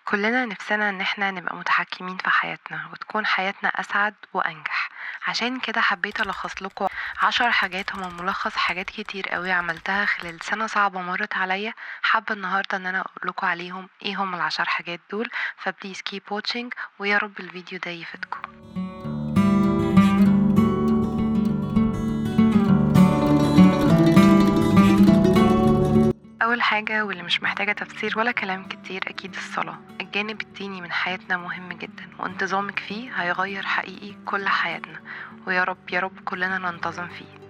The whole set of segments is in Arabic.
كلنا نفسنا ان احنا نبقى متحكمين في حياتنا وتكون حياتنا اسعد وانجح. عشان كده حبيت الخص لكم 10 حاجات، هما ملخص حاجات كتير قوي عملتها خلال سنة صعبة مرت عليا. حابة النهاردة ان انا اقول لكم عليهم ايه هم ال10 حاجات دول. فبليز keep watching، ويا رب الفيديو ده يفيدكم. أول حاجة واللي مش محتاجة تفسير ولا كلام كتير أكيد الصلاة. الجانب الديني من حياتنا مهم جدا، وانتظامك فيه هيغير حقيقي كل حياتنا، ويا رب يا رب كلنا ننتظم فيه.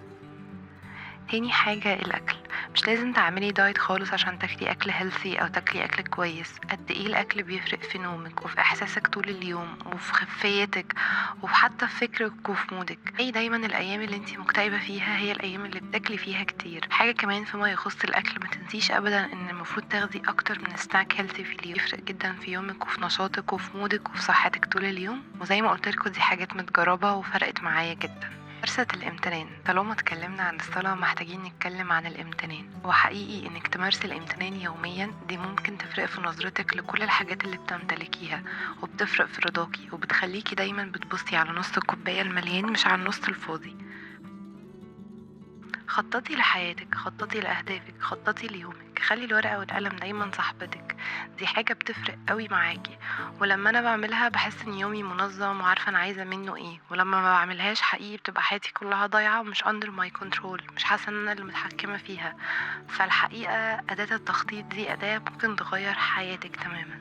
تاني حاجة الأكل. مش لازم تعملي دايت خالص عشان تاكلي أكل هيلثي أو تاكلي أكل كويس. قد إيه الأكل بيفرق في نومك وفي إحساسك طول اليوم وفي خفيتك وحتى في فكرك وفي مودك. أي دايما الأيام اللي انتي مكتئبة فيها هي الأيام اللي بتاكلي فيها كتير. حاجة كمان فيما يخص الأكل، ما تنسيش أبدا إن المفروض تاخدي أكتر من سناك هيلثي في اليوم. يفرق جدا في يومك وفي نشاطك وفي مودك وفي صحتك طول اليوم، وزي ما قلتلكوا دي حاجات متجربة وفرقت معايا جدا. ممارسة الامتنان. طالما اتكلمنا عن الصلاة محتاجين نتكلم عن الامتنان. وحقيقي انك تمارسي الامتنان يوميا دي ممكن تفرق في نظرتك لكل الحاجات اللي بتمتلكيها، وبتفرق في رضاكي، وبتخليكي دايما بتبصي على نص الكوباية المليان مش على النص الفاضي. خططي لحياتك، خططي لأهدافك، خططي ليومك. خلي الورقة والقلم دايما صاحبتك. دي حاجة بتفرق قوي معاكي، ولما انا بعملها بحس ان يومي منظم وعارفة انا عايزة منه ايه. ولما ما بعملهاش حقيقي بتبقى حياتي كلها ضايعة ومش under my control، مش حاسة ان انا اللي متحكمة فيها. فالحقيقة أداة التخطيط دي أداة ممكن تغير حياتك تماما.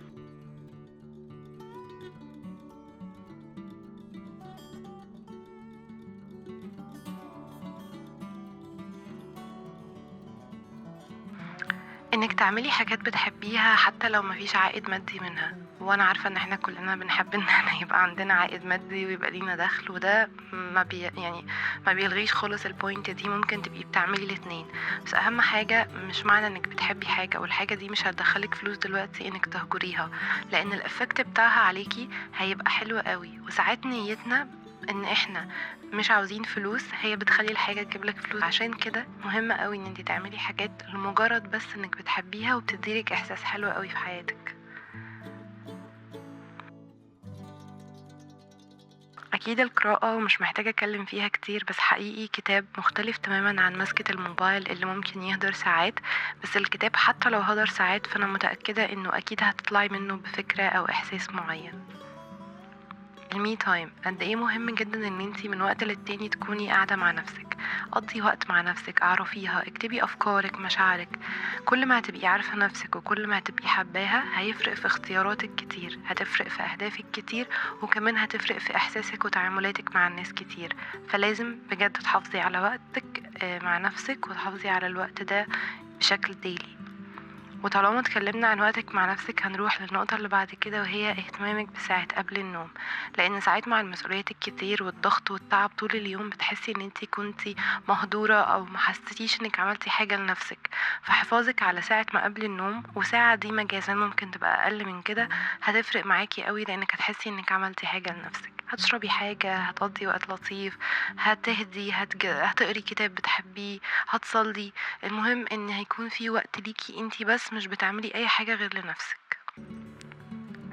انك تعملي حاجات بتحبيها حتى لو مفيش عائد مادي منها. وانا عارفة ان احنا كلنا بنحب ان احنا يبقى عندنا عائد مادي ويبقى لينا دخل، وده ما بيلغيش خالص البوينت دي. ممكن تبقي بتعملي الاتنين، بس اهم حاجة مش معنى انك بتحبي حاجة والحاجة دي مش هتدخلك فلوس دلوقتي انك تهجريها، لان الافكت بتاعها عليكي هيبقى حلو قوي. وساعات نيتنا ان احنا مش عاوزين فلوس هي بتخلي الحاجة تجيبلك فلوس. عشان كده مهم قوي ان انتي تعملي حاجات لمجرد بس انك بتحبيها وبتديلك احساس حلو قوي في حياتك. اكيد القراءة مش محتاجة اتكلم فيها كتير، بس حقيقي كتاب مختلف تماما عن مسكة الموبايل اللي ممكن يهدر ساعات. بس الكتاب حتى لو هدر ساعات فانا متأكدة انه اكيد هتطلعي منه بفكرة او احساس معين. المي تايم. قد ايه مهم جدا ان انتي من وقت للتاني تكوني قاعدة مع نفسك. قضي وقت مع نفسك، اعرفيها، اكتبي افكارك، مشاعرك. كل ما هتبقي عارفة نفسك وكل ما هتبقي حباها هيفرق في اختياراتك كتير، هتفرق في اهدافك كتير، وكمان هتفرق في احساسك وتعاملاتك مع الناس كتير. فلازم بجد تحافظي على وقتك مع نفسك، وتحافظي على الوقت ده بشكل ديلي. وطالما اتكلمنا عن وقتك مع نفسك هنروح للنقطة اللي بعد كده، وهي اهتمامك بساعة قبل النوم. لان ساعات مع المسؤوليات الكتير والضغط والتعب طول اليوم بتحسي ان انتي كنتي مهدورة او محسيتيش انك عملتي حاجة لنفسك. فحفاظك على ساعة ما قبل النوم، وساعة دي مجازا ممكن تبقى اقل من كده، هتفرق معاكي قوي، لانك هتحسي انك عملتي حاجة لنفسك. هتشربي حاجة، هتقضي وقت لطيف، هتهدي، هتقري كتاب بتحبيه، هتصلي. المهم ان هيكون في وقت ليكي انتي بس، مش بتعملي اي حاجة غير لنفسك.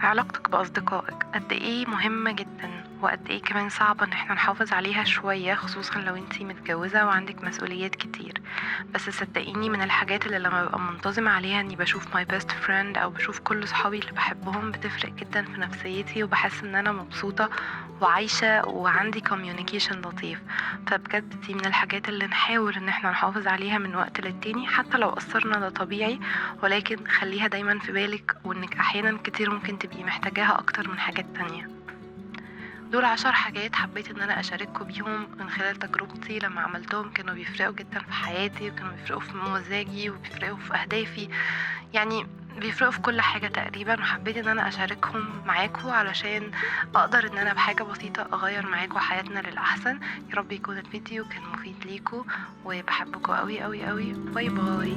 علاقتك بأصدقائك قد ايه مهمة جدا، وقد ايه كمان صعبة ان احنا نحافظ عليها شوية، خصوصا لو انتي متجوزة وعندك مسؤوليات كتير. بس صدقيني من الحاجات اللي لما ببقى منتظمة عليها اني بشوف my best friend او بشوف كل صحابي اللي بحبهم، بتفرق جدا في نفسيتي، وبحس ان انا مبسوطة وعايشة وعندي communication لطيف. فبجد دي من الحاجات اللي نحاول ان احنا نحافظ عليها من وقت للتاني، حتى لو قصرنا ده طبيعي، ولكن خليها دايما في بالك، وانك احيانا كتير ممكن تبقي محتاجاها اكتر من حاجات تانية. دول 10 حاجات حبيت ان انا اشارككم بيهم من خلال تجربتي. لما عملتهم كانوا بيفرقوا جدا في حياتي، وكانوا بيفرقوا في مزاجي، وبيفرقوا في اهدافي، يعني بيفرقوا في كل حاجة تقريبا. وحبيت ان انا اشاركهم معاكم علشان اقدر ان انا بحاجة بسيطة اغير معاكم حياتنا للاحسن. يا رب يكون الفيديو كان مفيد ليكم، وبحبكم قوي قوي قوي. باي باي.